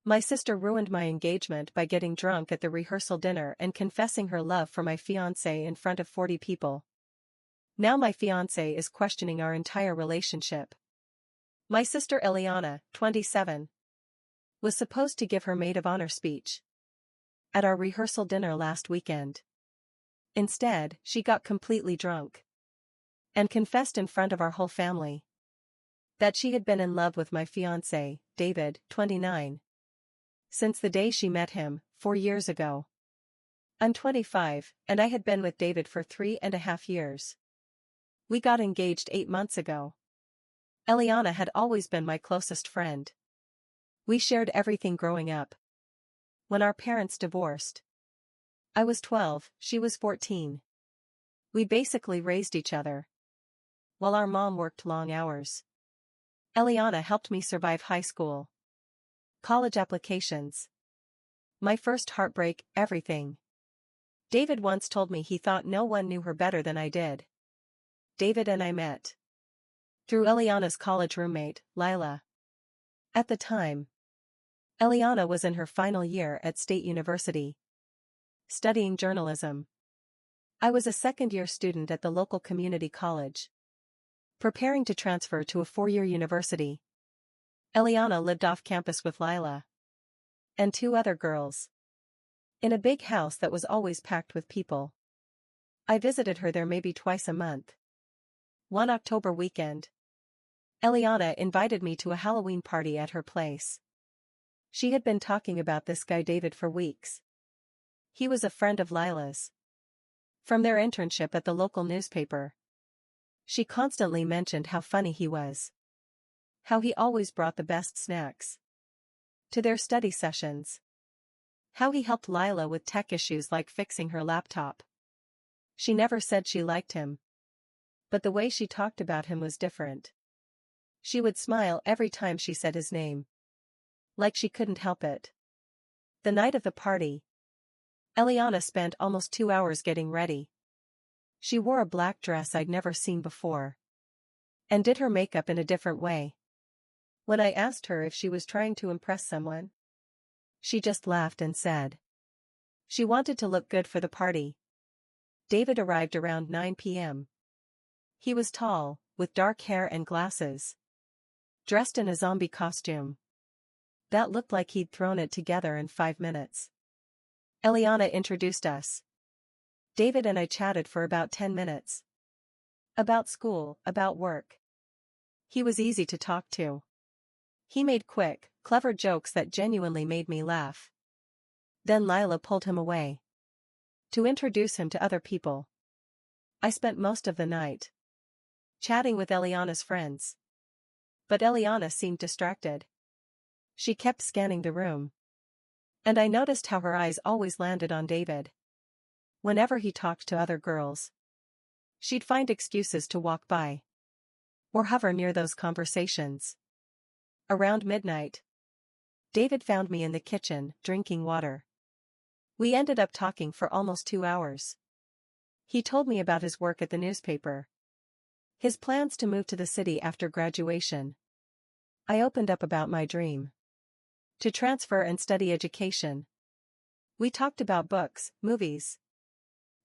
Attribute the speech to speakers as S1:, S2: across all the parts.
S1: My sister ruined my engagement by getting drunk at the rehearsal dinner and confessing her love for my fiancé in front of 40 people. Now my fiancé is questioning our entire relationship. My sister Eliana, 27, was supposed to give her maid of honor speech at our rehearsal dinner last weekend. Instead, she got completely drunk and confessed in front of our whole family that she had been in love with my fiancé, David, 29, since the day she met him, 4 years ago. I'm 25, and I had been with David for 3.5 years. We got engaged 8 months ago. Eliana had always been my closest friend. We shared everything growing up. When our parents divorced, I was 12, she was 14. We basically raised each other, while our mom worked long hours. Eliana helped me survive high school, college applications, my first heartbreak, everything. David once told me he thought no one knew her better than I did. David and I met through Eliana's college roommate, Lila. At the time, Eliana was in her final year at State University, studying journalism. I was a second-year student at the local community college, preparing to transfer to a 4-year university. Eliana lived off campus with Lila and 2 other girls in a big house that was always packed with people. I visited her there maybe twice a month. One October weekend, Eliana invited me to a Halloween party at her place. She had been talking about this guy David for weeks. He was a friend of Lila's from their internship at the local newspaper. She constantly mentioned how funny he was, how he always brought the best snacks to their study sessions, how he helped Lila with tech issues like fixing her laptop. She never said she liked him, but the way she talked about him was different. She would smile every time she said his name, like she couldn't help it. The night of the party, Eliana spent almost 2 hours getting ready. She wore a black dress I'd never seen before, and did her makeup in a different way. When I asked her if she was trying to impress someone, she just laughed and said she wanted to look good for the party. David arrived around 9 p.m. He was tall, with dark hair and glasses, dressed in a zombie costume that looked like he'd thrown it together in 5 minutes. Eliana introduced us. David and I chatted for about 10 minutes. About school, about work. He was easy to talk to. He made quick, clever jokes that genuinely made me laugh. Then Lila pulled him away to introduce him to other people. I spent most of the night chatting with Eliana's friends, but Eliana seemed distracted. She kept scanning the room, and I noticed how her eyes always landed on David. Whenever he talked to other girls, she'd find excuses to walk by or hover near those conversations. Around midnight, David found me in the kitchen, drinking water. We ended up talking for almost 2 hours. He told me about his work at the newspaper, his plans to move to the city after graduation. I opened up about my dream to transfer and study education. We talked about books, movies,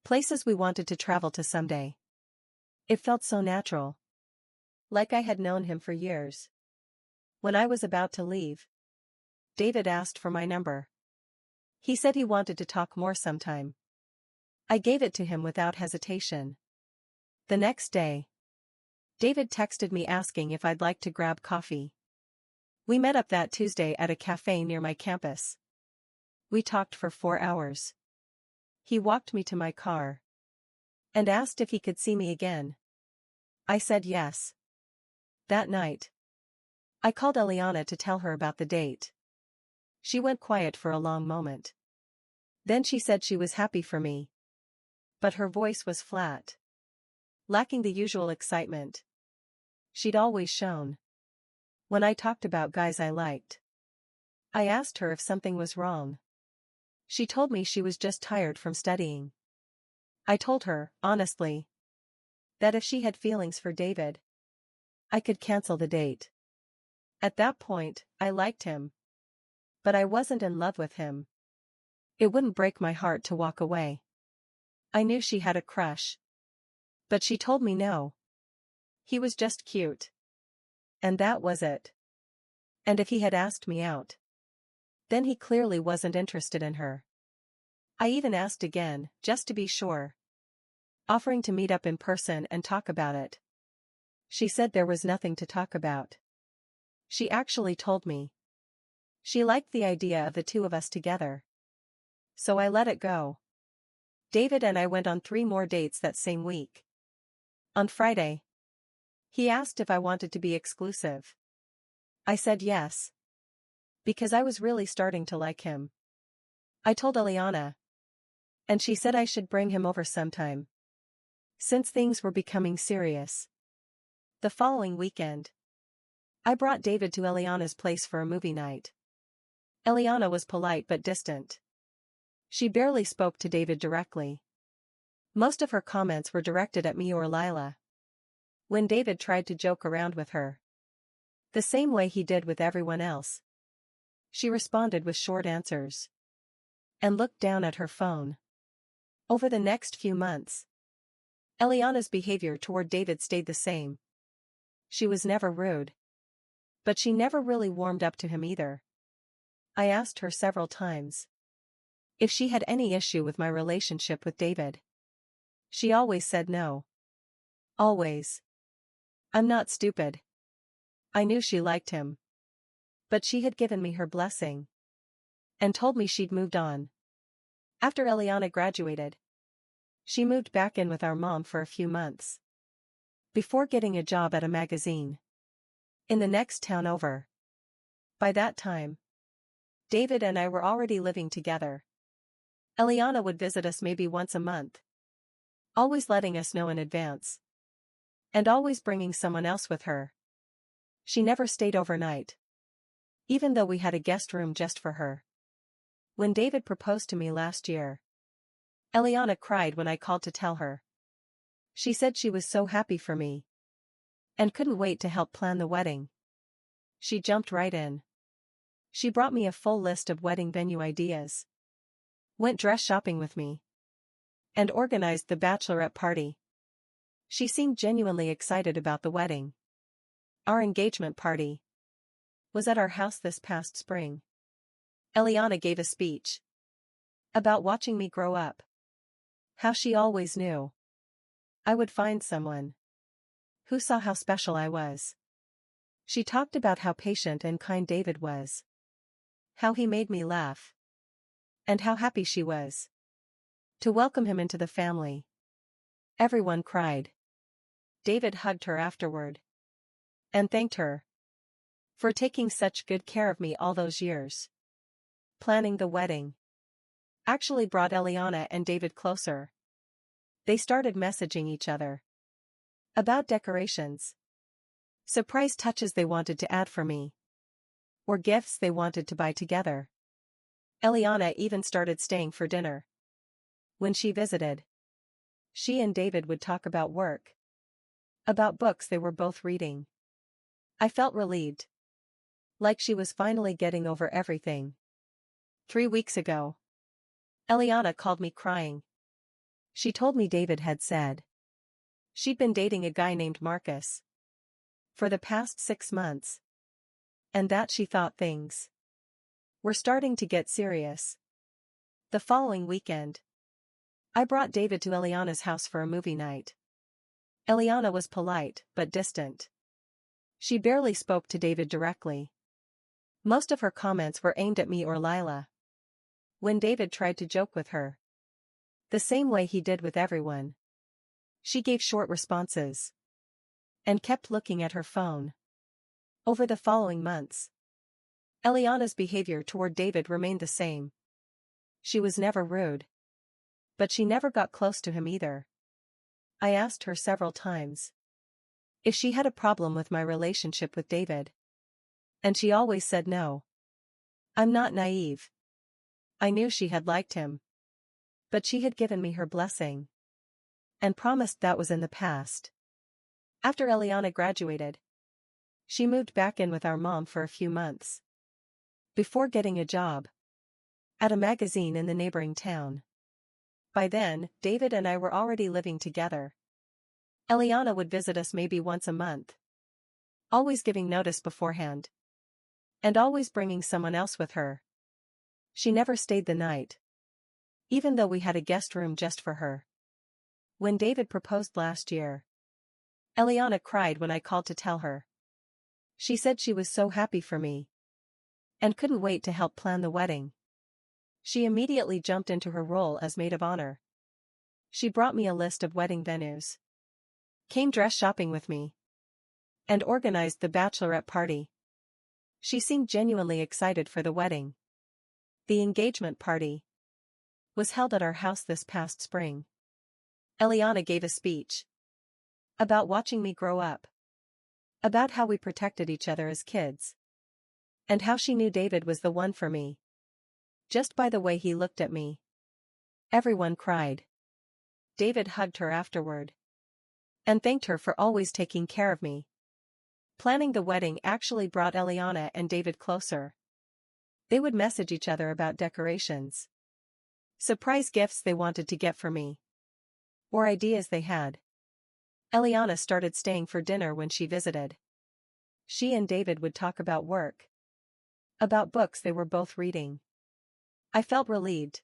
S1: places we wanted to travel to someday. It felt so natural, like I had known him for years. When I was about to leave, David asked for my number. He said he wanted to talk more sometime. I gave it to him without hesitation. The next day, David texted me asking if I'd like to grab coffee. We met up that Tuesday at a cafe near my campus. We talked for 4 hours. He walked me to my car and asked if he could see me again. I said yes. That night, I called Eliana to tell her about the date. She went quiet for a long moment. Then she said she was happy for me, but her voice was flat, lacking the usual excitement she'd always shown when I talked about guys I liked. I asked her if something was wrong. She told me she was just tired from studying. I told her, honestly, that if she had feelings for David, I could cancel the date. At that point, I liked him, But I wasn't in love with him. It wouldn't break my heart to walk away. I knew she had a crush. But she told me no. He was just cute. And that was it. And if he had asked me out, then he clearly wasn't interested in her. I even asked again, just to be sure, offering to meet up in person and talk about it. She said there was nothing to talk about. She actually told me she liked the idea of the two of us together. So I let it go. David and I went on 3 more dates that same week. On Friday, he asked if I wanted to be exclusive. I said yes. Because I was really starting to like him. I told Eliana. And she said I should bring him over sometime. Since things were becoming serious. The following weekend, I brought David to Eliana's place for a movie night. Eliana was polite but distant. She barely spoke to David directly. Most of her comments were directed at me or Lila. When David tried to joke around with her, the same way he did with everyone else, she responded with short answers and looked down at her phone. Over the next few months, Eliana's behavior toward David stayed the same. She was never rude. But she never really warmed up to him either. I asked her several times if she had any issue with my relationship with David. She always said no. Always. I'm not stupid. I knew she liked him. But she had given me her blessing. And told me she'd moved on. After Eliana graduated, she moved back in with our mom for a few months. Before getting a job at a magazine in the next town over. By that time, David and I were already living together. Eliana would visit us maybe once a month, always letting us know in advance. And always bringing someone else with her. She never stayed overnight. Even though we had a guest room just for her. When David proposed to me last year, Eliana cried when I called to tell her. She said she was so happy for me. And couldn't wait to help plan the wedding. She jumped right in. She brought me a full list of wedding venue ideas. Went dress shopping with me. And organized the bachelorette party. She seemed genuinely excited about the wedding. Our engagement party was at our house this past spring. Eliana gave a speech about watching me grow up. How she always knew I would find someone who saw how special I was. She talked about how patient and kind David was. How he made me laugh. And how happy she was to welcome him into the family. Everyone cried. David hugged her afterward. And thanked her for taking such good care of me all those years. Planning the wedding actually brought Eliana and David closer. They started messaging each other about decorations, surprise touches they wanted to add for me, or gifts they wanted to buy together. Eliana even started staying for dinner. When she visited, she and David would talk about work, about books they were both reading. I felt relieved. Like she was finally getting over everything. 3 weeks ago, Eliana called me crying. She told me David had said she'd been dating a guy named Marcus for the past 6 months. And that she thought things were starting to get serious. The following weekend, I brought David to Eliana's house for a movie night. Eliana was polite but distant. She barely spoke to David directly. Most of her comments were aimed at me or Lila. When David tried to joke with her, the same way he did with everyone, she gave short responses and kept looking at her phone. Over the following months, Eliana's behavior toward David remained the same. She was never rude. But she never got close to him either. I asked her several times if she had a problem with my relationship with David. And she always said no. I'm not naive. I knew she had liked him. But she had given me her blessing. And promised that was in the past. After Eliana graduated, she moved back in with our mom for a few months. before getting a job at a magazine in the neighboring town. By then, David and I were already living together. Eliana would visit us maybe once a month, always giving notice beforehand, and always bringing someone else with her. She never stayed the night, even though we had a guest room just for her. When David proposed last year, Eliana cried when I called to tell her. She said she was so happy for me and couldn't wait to help plan the wedding. She immediately jumped into her role as maid of honor. She brought me a list of wedding venues, came dress shopping with me, and organized the bachelorette party. She seemed genuinely excited for the wedding. The engagement party was held at our house this past spring. Eliana gave a speech about watching me grow up, about how we protected each other as kids, and how she knew David was the one for me, just by the way he looked at me. Everyone cried. David hugged her afterward and thanked her for always taking care of me. Planning the wedding actually brought Eliana and David closer. They would message each other about decorations, surprise gifts they wanted to get for me, or ideas they had. Eliana started staying for dinner when she visited. She and David would talk about work, about books they were both reading. I felt relieved,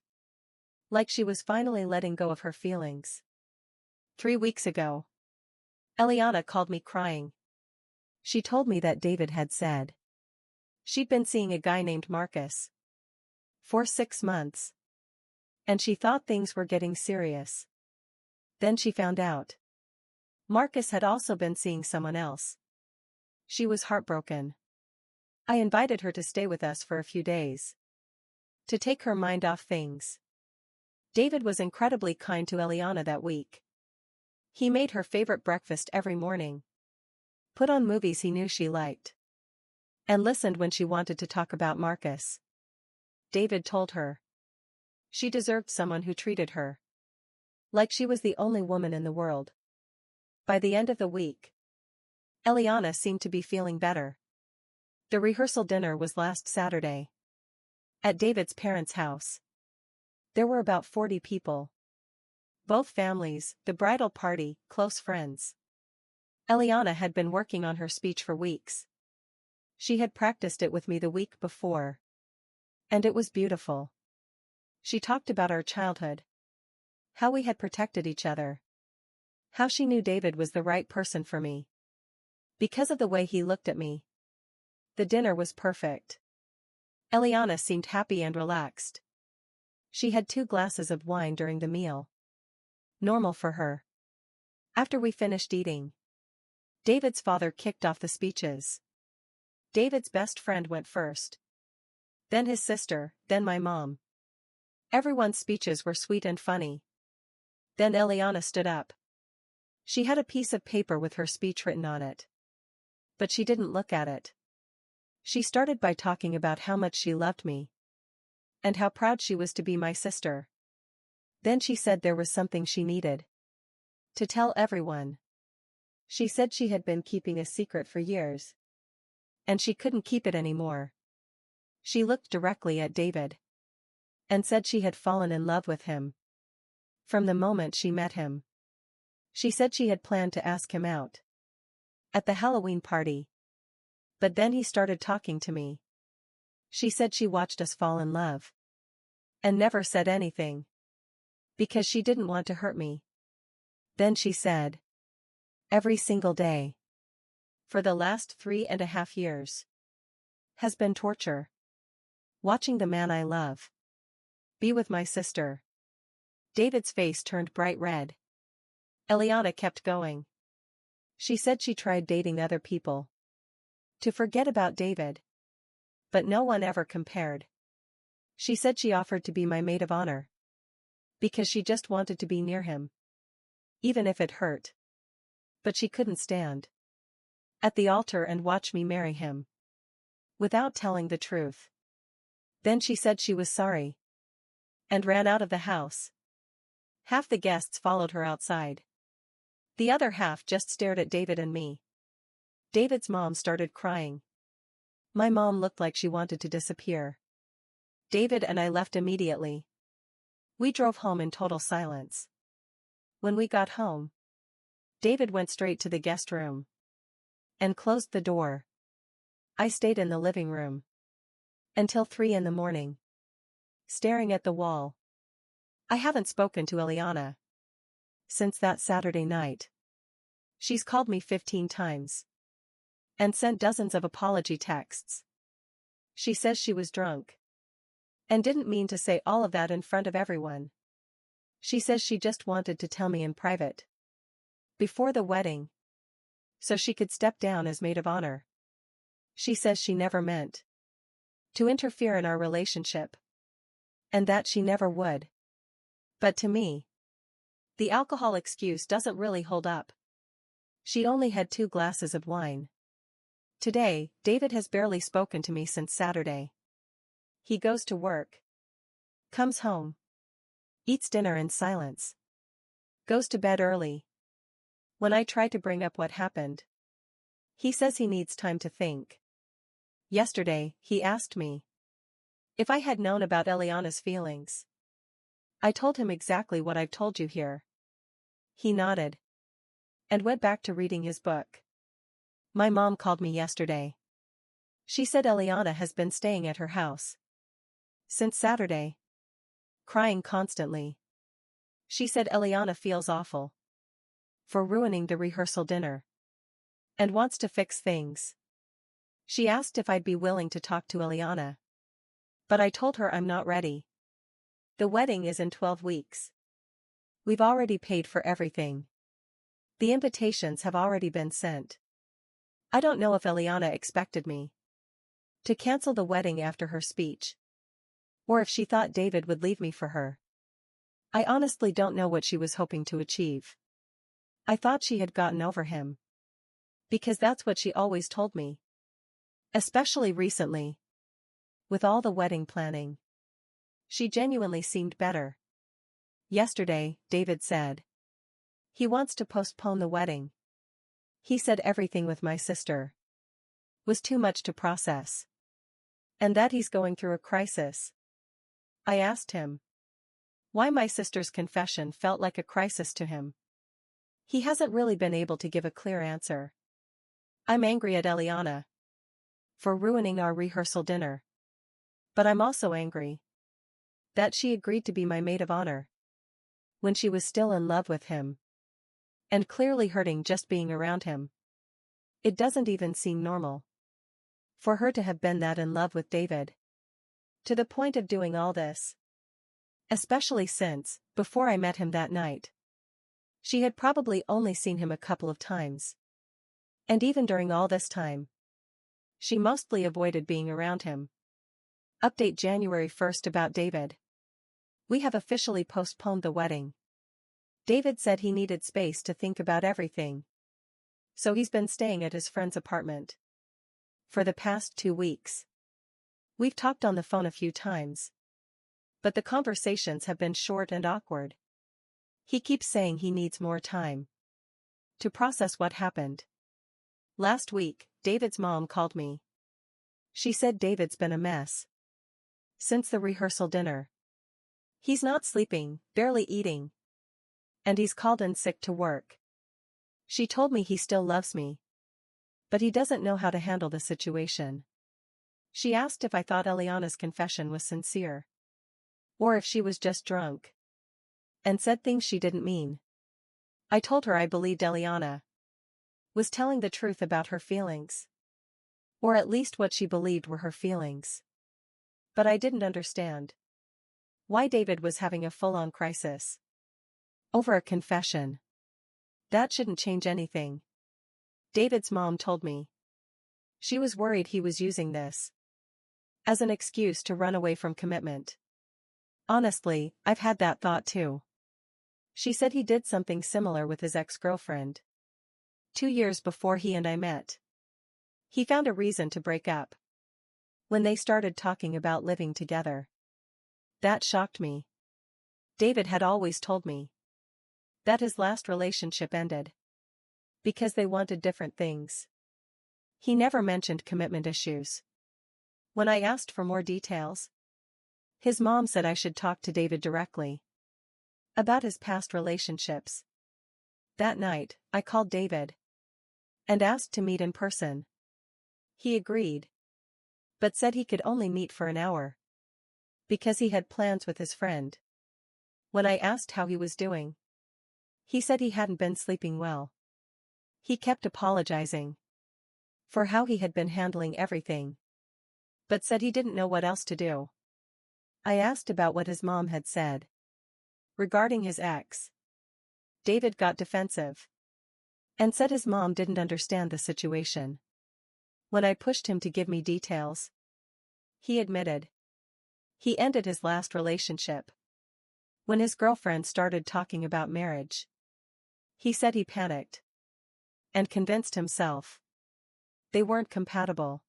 S1: like she was finally letting go of her feelings. 3 weeks ago, Eliana called me crying. She told me that David had said she'd been seeing a guy named Marcus for 6 months, and she thought things were getting serious. Then she found out Marcus had also been seeing someone else. She was heartbroken. I invited her to stay with us for a few days, to take her mind off things. David was incredibly kind to Eliana that week. He made her favorite breakfast every morning, put on movies he knew she liked, and listened when she wanted to talk about Marcus. David told her she deserved someone who treated her like she was the only woman in the world. By the end of the week, Eliana seemed to be feeling better. The rehearsal dinner was last Saturday, at David's parents' house. There were about 40 people. Both families, the bridal party, close friends. Eliana had been working on her speech for weeks. She had practiced it with me the week before, and it was beautiful. She talked about our childhood, how we had protected each other, how she knew David was the right person for me because of the way he looked at me. The dinner was perfect. Eliana seemed happy and relaxed. She had 2 glasses of wine during the meal. Normal for her. After we finished eating, David's father kicked off the speeches. David's best friend went first, then his sister, then my mom. Everyone's speeches were sweet and funny. Then Eliana stood up. She had a piece of paper with her speech written on it, but she didn't look at it. She started by talking about how much she loved me, and how proud she was to be my sister. Then she said there was something she needed to tell everyone. She said she had been keeping a secret for years, and she couldn't keep it anymore. She looked directly at David and said she had fallen in love with him from the moment she met him. She said she had planned to ask him out at the Halloween party, but then he started talking to me. She said she watched us fall in love and never said anything because she didn't want to hurt me. Then she said, every single day for the last 3.5 years has been torture. Watching the man I love be with my sister. David's face turned bright red. Eliana kept going. She said she tried dating other people to forget about David, but no one ever compared. She said she offered to be my maid of honor because she just wanted to be near him, even if it hurt. But she couldn't stand at the altar and watch me marry him without telling the truth. Then she said she was sorry and ran out of the house. Half the guests followed her outside. The other half just stared at David and me. David's mom started crying. My mom looked like she wanted to disappear. David and I left immediately. We drove home in total silence. When we got home, David went straight to the guest room and closed the door. I stayed in the living room until 3 in the morning, staring at the wall. I haven't spoken to Eliana since that Saturday night. She's called me 15 times and sent dozens of apology texts. She says she was drunk and didn't mean to say all of that in front of everyone. She says she just wanted to tell me in private before the wedding so she could step down as maid of honor. She says she never meant to interfere in our relationship and that she never would. But to me, the alcohol excuse doesn't really hold up. She only had 2 glasses of wine. Today, David has barely spoken to me since Saturday. He goes to work, comes home, eats dinner in silence, goes to bed early. When I try to bring up what happened, he says he needs time to think. Yesterday, he asked me if I had known about Eliana's feelings. I told him exactly what I've told you here. He nodded and went back to reading his book. My mom called me yesterday. She said Eliana has been staying at her house since Saturday, crying constantly. She said Eliana feels awful for ruining the rehearsal dinner and wants to fix things. She asked if I'd be willing to talk to Eliana, but I told her I'm not ready. The wedding is in 12 weeks. We've already paid for everything. The invitations have already been sent. I don't know if Eliana expected me to cancel the wedding after her speech, or if she thought David would leave me for her. I honestly don't know what she was hoping to achieve. I thought she had gotten over him, because that's what she always told me. Especially recently, with all the wedding planning. She genuinely seemed better. Yesterday, David said he wants to postpone the wedding. He said everything with my sister was too much to process, and that he's going through a crisis. I asked him why my sister's confession felt like a crisis to him. He hasn't really been able to give a clear answer. I'm angry at Eliana for ruining our rehearsal dinner. But I'm also angry that she agreed to be my maid of honor when she was still in love with him and clearly hurting just being around him. It doesn't even seem normal for her to have been that in love with David to the point of doing all this. Especially since, before I met him that night, she had probably only seen him a couple of times. And even during all this time, she mostly avoided being around him. Update January 1st about David. We have officially postponed the wedding. David said he needed space to think about everything, so he's been staying at his friend's apartment for the past 2 weeks. We've talked on the phone a few times, but the conversations have been short and awkward. He keeps saying he needs more time to process what happened. Last week, David's mom called me. She said David's been a mess since the rehearsal dinner. He's not sleeping, barely eating, and he's called in sick to work. She told me he still loves me, but he doesn't know how to handle the situation. She asked if I thought Eliana's confession was sincere, or if she was just drunk and said things she didn't mean. I told her I believed Eliana was telling the truth about her feelings, or at least what she believed were her feelings. But I didn't understand why David was having a full-on crisis over a confession. That shouldn't change anything. David's mom told me she was worried he was using this as an excuse to run away from commitment. Honestly, I've had that thought too. She said he did something similar with his ex-girlfriend 2 years before he and I met. He found a reason to break up when they started talking about living together. That shocked me. David had always told me that his last relationship ended because they wanted different things. He never mentioned commitment issues. When I asked for more details, his mom said I should talk to David directly about his past relationships. That night, I called David and asked to meet in person. He agreed, but said he could only meet for an hour because he had plans with his friend. When I asked how he was doing, he said he hadn't been sleeping well. He kept apologizing for how he had been handling everything, but said he didn't know what else to do. I asked about what his mom had said regarding his ex. David got defensive and said his mom didn't understand the situation. When I pushed him to give me details, he admitted he ended his last relationship when his girlfriend started talking about marriage. He said he panicked and convinced himself they weren't compatible.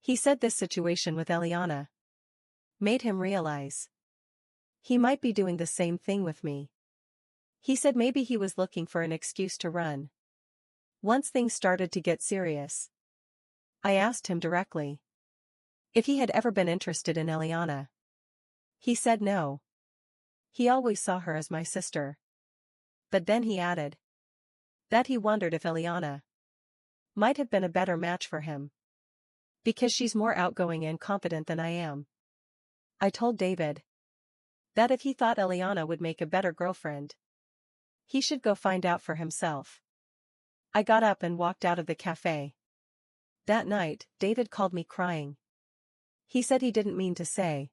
S1: He said this situation with Eliana made him realize he might be doing the same thing with me. He said maybe he was looking for an excuse to run once things started to get serious. I asked him directly if he had ever been interested in Eliana. He said no. He always saw her as my sister. But then he added that he wondered if Eliana might have been a better match for him because she's more outgoing and confident than I am. I told David that if he thought Eliana would make a better girlfriend, he should go find out for himself. I got up and walked out of the cafe. That night, David called me crying. He said he didn't mean to say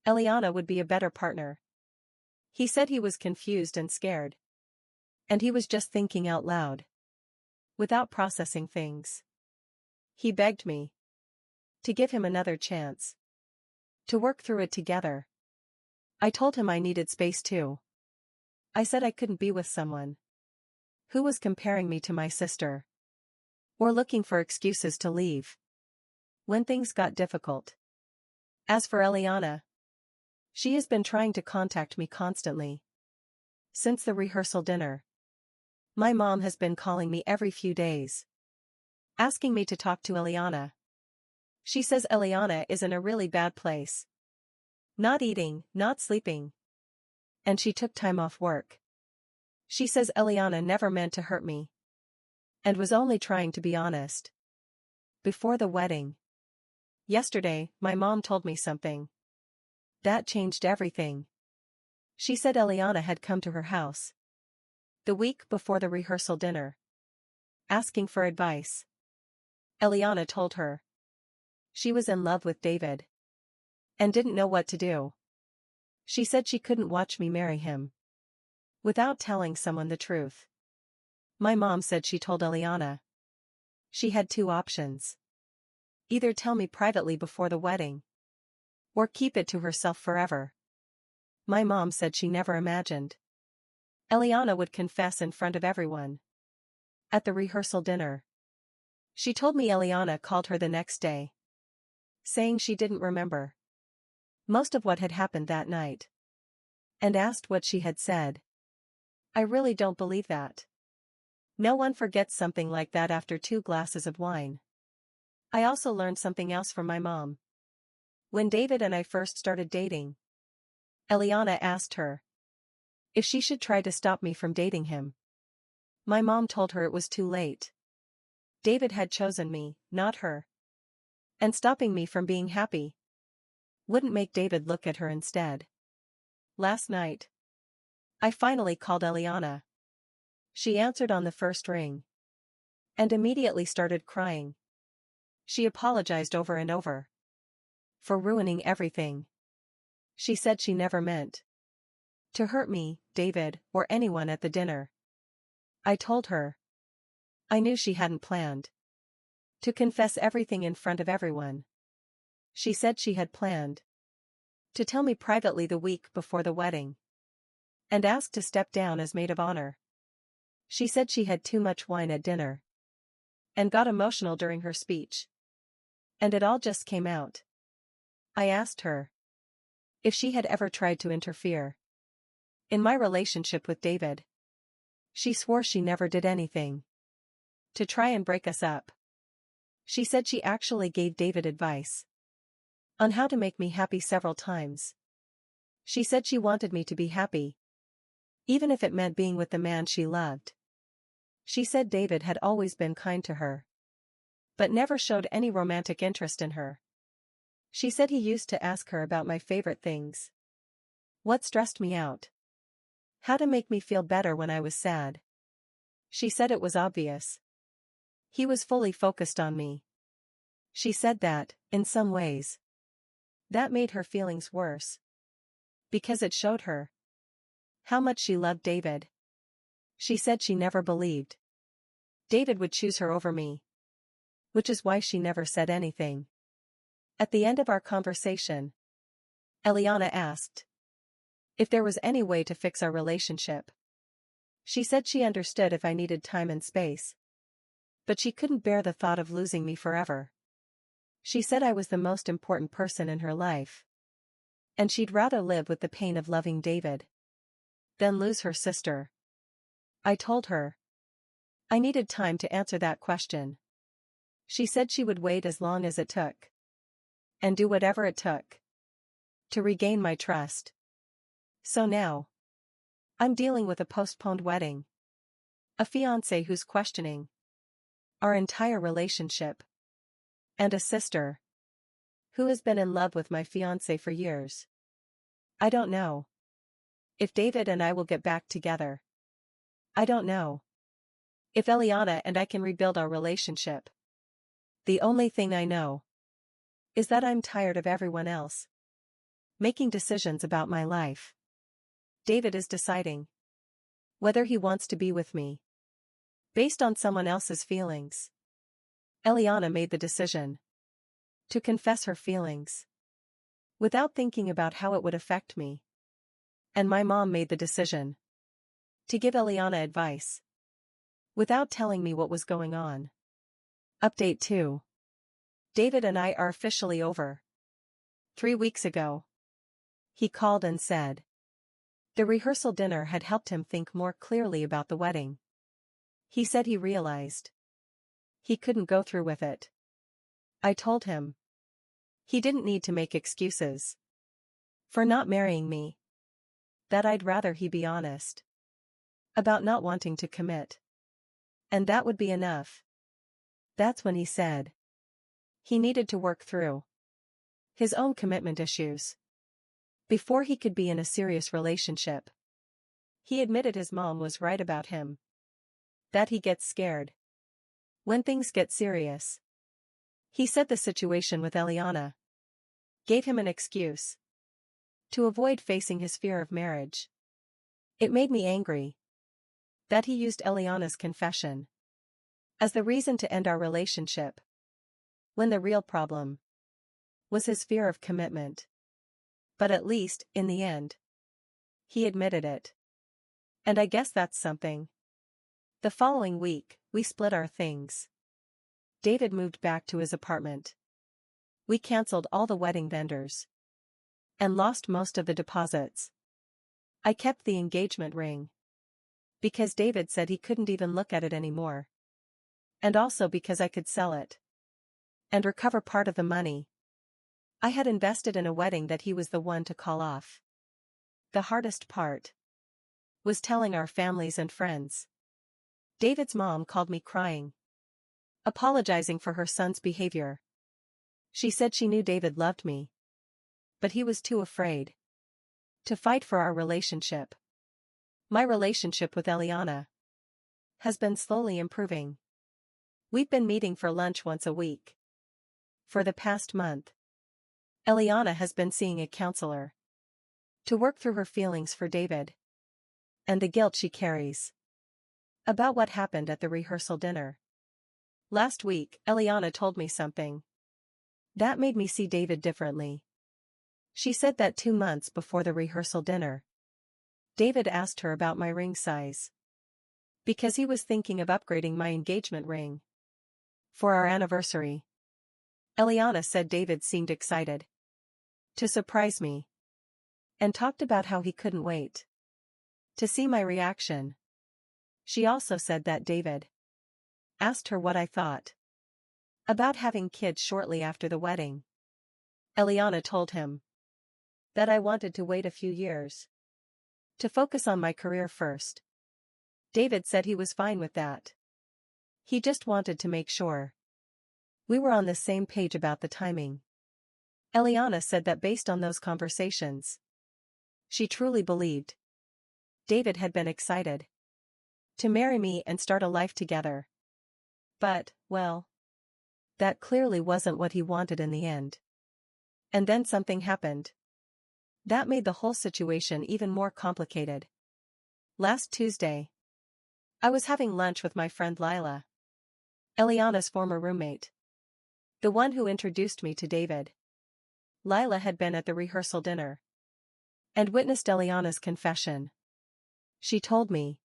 S1: Eliana would be a better partner. He said he was confused and scared, and he was just thinking out loud without processing things. He begged me to give him another chance to work through it together. I told him I needed space too. I said I couldn't be with someone who was comparing me to my sister or looking for excuses to leave when things got difficult. As for Eliana, she has been trying to contact me constantly since the rehearsal dinner. My mom has been calling me every few days, asking me to talk to Eliana. She says Eliana is in a really bad place. Not eating, not sleeping. And she took time off work. She says Eliana never meant to hurt me and was only trying to be honest. Before the wedding, yesterday, my mom told me something that changed everything. She said Eliana had come to her house the week before the rehearsal dinner, asking for advice. Eliana told her she was in love with David and didn't know what to do. She said she couldn't watch me marry him without telling someone the truth. My mom said she told Eliana she had two options: either tell me privately before the wedding or keep it to herself forever. My mom said she never imagined Eliana would confess in front of everyone at the rehearsal dinner. She told me Eliana called her the next day, saying she didn't remember most of what had happened that night, and asked what she had said. I really don't believe that. No one forgets something like that after 2 glasses of wine. I also learned something else from my mom. When David and I first started dating, Eliana asked her if she should try to stop me from dating him. My mom told her it was too late. David had chosen me, not her. And stopping me from being happy wouldn't make David look at her instead. Last night, I finally called Eliana. She answered on the first ring and immediately started crying. She apologized over and over for ruining everything. She said she never meant to hurt me, David, or anyone at the dinner. I told her I knew she hadn't planned to confess everything in front of everyone. She said she had planned to tell me privately the week before the wedding and asked to step down as maid of honor. She said she had too much wine at dinner and got emotional during her speech, and it all just came out. I asked her if she had ever tried to interfere in my relationship with David. She swore she never did anything to try and break us up. She said she actually gave David advice on how to make me happy several times. She said she wanted me to be happy, even if it meant being with the man she loved. She said David had always been kind to her, but never showed any romantic interest in her. She said he used to ask her about my favorite things, what stressed me out, how to make me feel better when I was sad. She said it was obvious. He was fully focused on me. She said that, in some ways, that made her feelings worse, because it showed her how much she loved David. She said she never believed David would choose her over me, which is why she never said anything. At the end of our conversation, Eliana asked if there was any way to fix our relationship. She said she understood if I needed time and space, but she couldn't bear the thought of losing me forever. She said I was the most important person in her life, and she'd rather live with the pain of loving David than lose her sister. I told her I needed time to answer that question. She said she would wait as long as it took, and do whatever it took to regain my trust. So now, I'm dealing with a postponed wedding, a fiancé who's questioning our entire relationship, and a sister who has been in love with my fiancé for years. I don't know if David and I will get back together. I don't know if Eliana and I can rebuild our relationship. The only thing I know is that I'm tired of everyone else making decisions about my life. David is deciding whether he wants to be with me based on someone else's feelings. Eliana made the decision to confess her feelings without thinking about how it would affect me. And my mom made the decision to give Eliana advice without telling me what was going on. Update 2. David and I are officially over. 3 weeks ago, he called and said the rehearsal dinner had helped him think more clearly about the wedding. He said he realized he couldn't go through with it. I told him he didn't need to make excuses for not marrying me, that I'd rather he be honest about not wanting to commit, and that would be enough. That's when he said he needed to work through his own commitment issues before he could be in a serious relationship. He admitted his mom was right about him, that he gets scared when things get serious. He said the situation with Eliana gave him an excuse to avoid facing his fear of marriage. It made me angry that he used Eliana's confession as the reason to end our relationship, when the real problem was his fear of commitment. But at least, in the end, he admitted it. And I guess that's something. The following week, we split our things. David moved back to his apartment. We canceled all the wedding vendors and lost most of the deposits. I kept the engagement ring because David said he couldn't even look at it anymore, and also because I could sell it and recover part of the money I had invested in a wedding that he was the one to call off. The hardest part was telling our families and friends. David's mom called me crying, apologizing for her son's behavior. She said she knew David loved me, but he was too afraid to fight for our relationship. My relationship with Eliana has been slowly improving. We've been meeting for lunch once a week for the past month. Eliana has been seeing a counselor to work through her feelings for David and the guilt she carries about what happened at the rehearsal dinner. Last week, Eliana told me something that made me see David differently. She said that 2 months before the rehearsal dinner, David asked her about my ring size because he was thinking of upgrading my engagement ring for our anniversary. Eliana said David seemed excited to surprise me and talked about how he couldn't wait to see my reaction. She also said that David asked her what I thought about having kids shortly after the wedding. Eliana told him that I wanted to wait a few years to focus on my career first. David said he was fine with that. He just wanted to make sure we were on the same page about the timing. Eliana said that based on those conversations, she truly believed David had been excited to marry me and start a life together. But, well, that clearly wasn't what he wanted in the end. And then something happened that made the whole situation even more complicated. Last Tuesday, I was having lunch with my friend Lila, Eliana's former roommate, the one who introduced me to David. Lila had been at the rehearsal dinner and witnessed Eliana's confession. She told me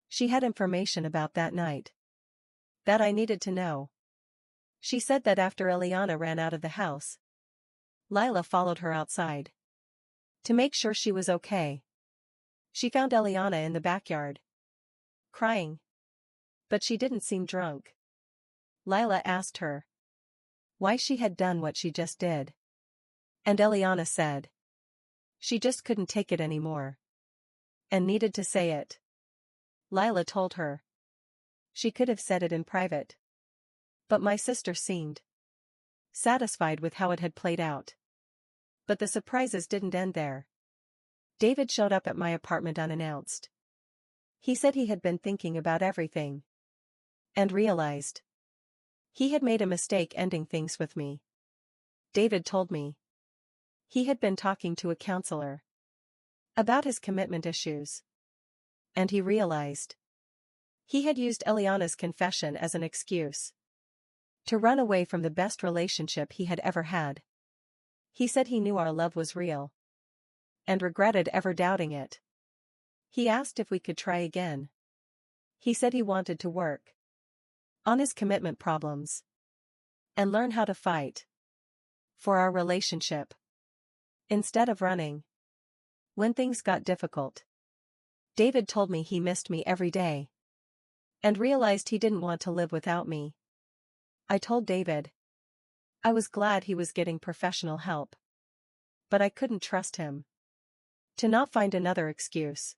S1: she had information about that night that I needed to know. She said that after Eliana ran out of the house, Lila followed her outside to make sure she was okay. She found Eliana in the backyard, crying, but she didn't seem drunk. Lila asked her why she had done what she just did. And Eliana said she just couldn't take it anymore and needed to say it. Lila told her she could have said it in private, but my sister seemed satisfied with how it had played out. But the surprises didn't end there. David showed up at my apartment unannounced. He said he had been thinking about everything and realized he had made a mistake ending things with me. David told me he had been talking to a counselor about his commitment issues, and he realized he had used Eliana's confession as an excuse to run away from the best relationship he had ever had. He said he knew our love was real and regretted ever doubting it. He asked if we could try again. He said he wanted to work on his commitment problems and learn how to fight for our relationship instead of running when things got difficult. David told me he missed me every day and realized he didn't want to live without me. I told David I was glad he was getting professional help, but I couldn't trust him to not find another excuse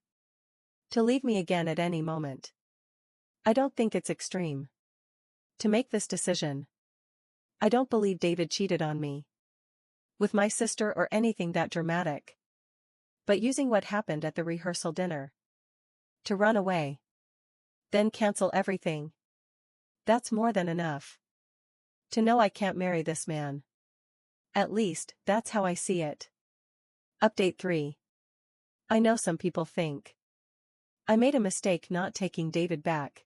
S1: to leave me again at any moment. I don't think it's extreme to make this decision. I don't believe David cheated on me with my sister or anything that dramatic. But using what happened at the rehearsal dinner to run away, then cancel everything, that's more than enough to know I can't marry this man. At least, that's how I see it. Update 3. I know some people think I made a mistake not taking David back.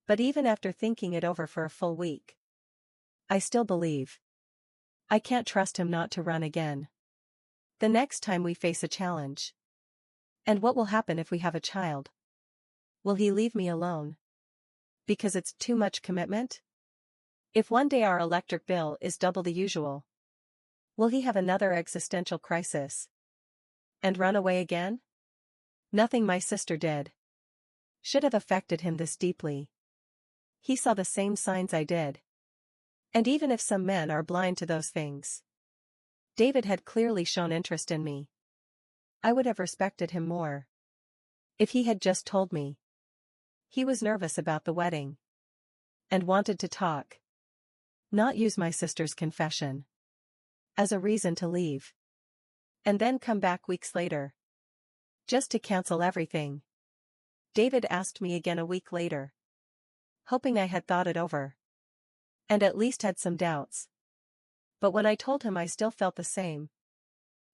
S1: But even after thinking it over for a full week, I still believe I can't trust him not to run again the next time we face a challenge. And what will happen if we have a child? Will he leave me alone because it's too much commitment? If one day our electric bill is double the usual, will he have another existential crisis and run away again? Nothing my sister did should have affected him this deeply. He saw the same signs I did. And even if some men are blind to those things, David had clearly shown interest in me. I would have respected him more if he had just told me he was nervous about the wedding and wanted to talk, not use my sister's confession as a reason to leave, and then come back weeks later just to cancel everything. David asked me again a week later, hoping I had thought it over and at least had some doubts. But when I told him I still felt the same,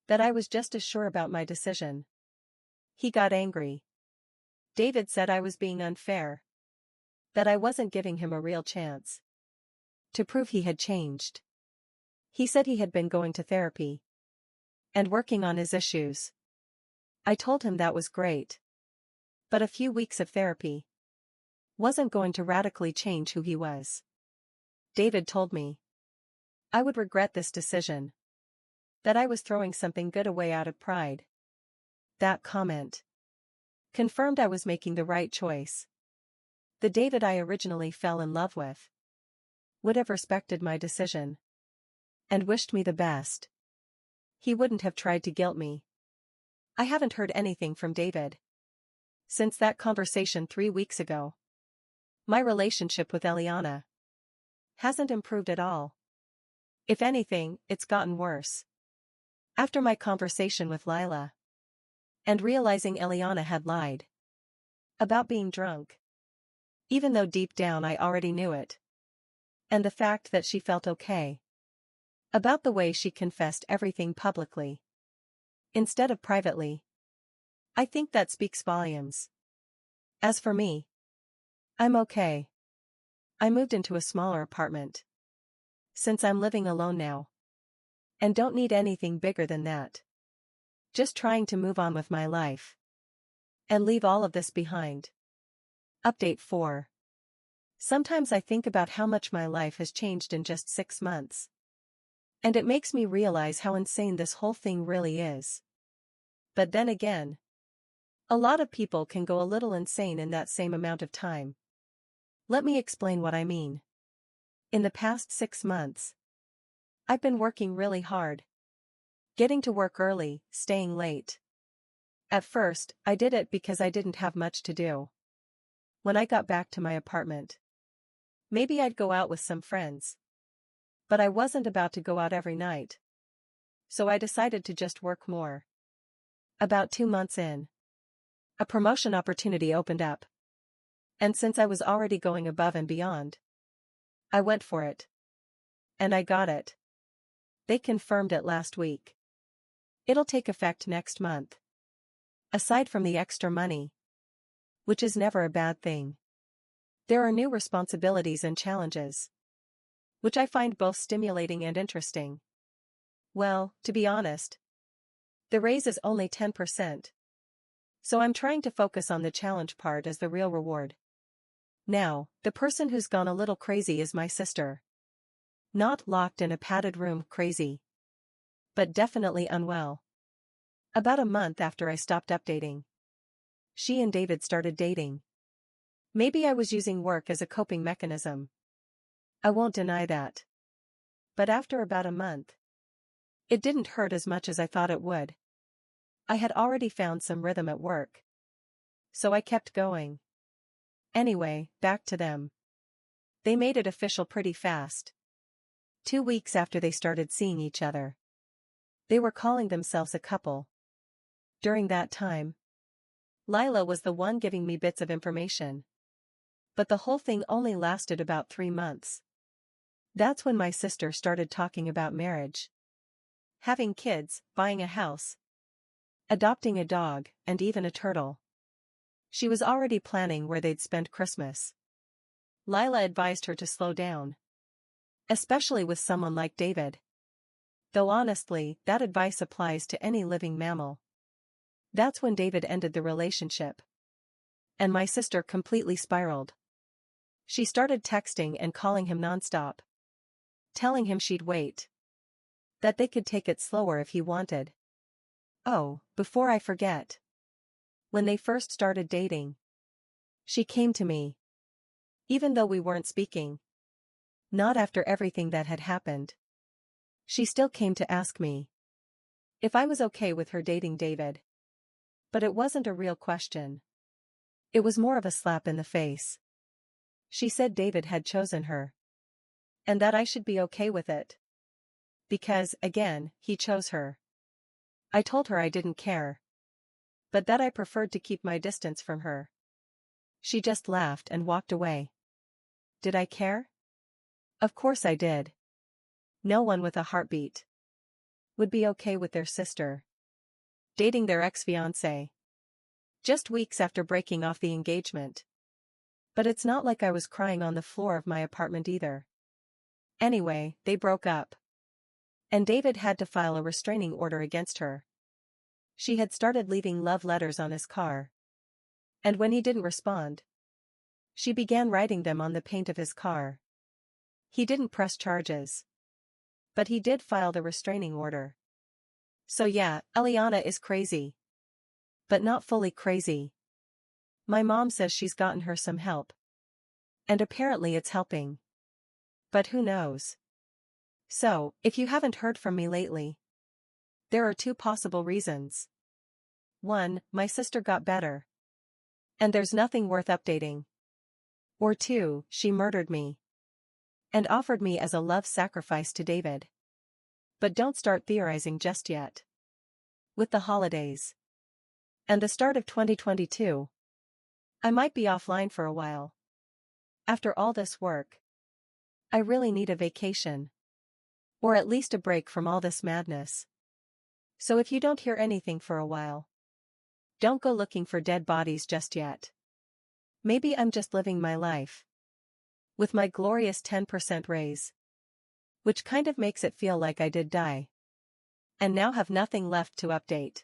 S1: that I was just as sure about my decision, he got angry. David said I was being unfair, that I wasn't giving him a real chance to prove he had changed. He said he had been going to therapy and working on his issues. I told him that was great, but a few weeks of therapy wasn't going to radically change who he was. David told me I would regret this decision, that I was throwing something good away out of pride. That comment confirmed I was making the right choice. The David I originally fell in love with would have respected my decision and wished me the best. He wouldn't have tried to guilt me. I haven't heard anything from David since that conversation 3 weeks ago. My relationship with Eliana hasn't improved at all. If anything, it's gotten worse. After my conversation with Lila and realizing Eliana had lied about being drunk, even though deep down I already knew it, and the fact that she felt okay about the way she confessed everything publicly instead of privately, I think that speaks volumes. As for me, I'm okay. I moved into a smaller apartment since I'm living alone now and don't need anything bigger than that. Just trying to move on with my life and leave all of this behind. Update 4. Sometimes I think about how much my life has changed in just 6 months. And it makes me realize how insane this whole thing really is. But then again, a lot of people can go a little insane in that same amount of time. Let me explain what I mean. In the past 6 months, I've been working really hard. Getting to work early, staying late. At first, I did it because I didn't have much to do. When I got back to my apartment, maybe I'd go out with some friends. But I wasn't about to go out every night. So I decided to just work more. About 2 months in, a promotion opportunity opened up. And since I was already going above and beyond, I went for it. And I got it. They confirmed it last week. It'll take effect next month. Aside from the extra money, which is never a bad thing, there are new responsibilities and challenges, which I find both stimulating and interesting. Well, to be honest, the raise is only 10%. So I'm trying to focus on the challenge part as the real reward. Now, the person who's gone a little crazy is my sister. Not locked in a padded room crazy, but definitely unwell. About a month after I stopped updating, she and David started dating. Maybe I was using work as a coping mechanism. I won't deny that. But after about a month, it didn't hurt as much as I thought it would. I had already found some rhythm at work. So I kept going. Anyway, back to them. They made it official pretty fast. 2 weeks after they started seeing each other. They were calling themselves a couple. During that time, Lila was the one giving me bits of information. But the whole thing only lasted about 3 months. That's when my sister started talking about marriage. Having kids, buying a house, adopting a dog, and even a turtle. She was already planning where they'd spend Christmas. Lila advised her to slow down. Especially with someone like David. Though honestly, that advice applies to any living mammal. That's when David ended the relationship. And my sister completely spiraled. She started texting and calling him nonstop. Telling him she'd wait. That they could take it slower if he wanted. Oh, before I forget. When they first started dating, she came to me. Even though we weren't speaking. Not after everything that had happened. She still came to ask me if I was okay with her dating David. But it wasn't a real question. It was more of a slap in the face. She said David had chosen her. And that I should be okay with it. Because, again, he chose her. I told her I didn't care. But that I preferred to keep my distance from her. She just laughed and walked away. Did I care? Of course I did. No one with a heartbeat would be okay with their sister dating their ex-fiancé. Just weeks after breaking off the engagement. But it's not like I was crying on the floor of my apartment either. Anyway, they broke up. And David had to file a restraining order against her. She had started leaving love letters on his car. And when he didn't respond, she began writing them on the paint of his car. He didn't press charges. But he did file the restraining order. So yeah, Eliana is crazy. But not fully crazy. My mom says she's gotten her some help. And apparently it's helping. But who knows? So, if you haven't heard from me lately, there are two possible reasons. 1. My sister got better. And there's nothing worth updating. Or 2. She murdered me. And offered me as a love sacrifice to David. But don't start theorizing just yet. With the holidays and the start of 2022, I might be offline for a while. After all this work, I really need a vacation. Or at least a break from all this madness. So if you don't hear anything for a while, don't go looking for dead bodies just yet. Maybe I'm just living my life with my glorious 10% raise. Which kind of makes it feel like I did die. And now have nothing left to update.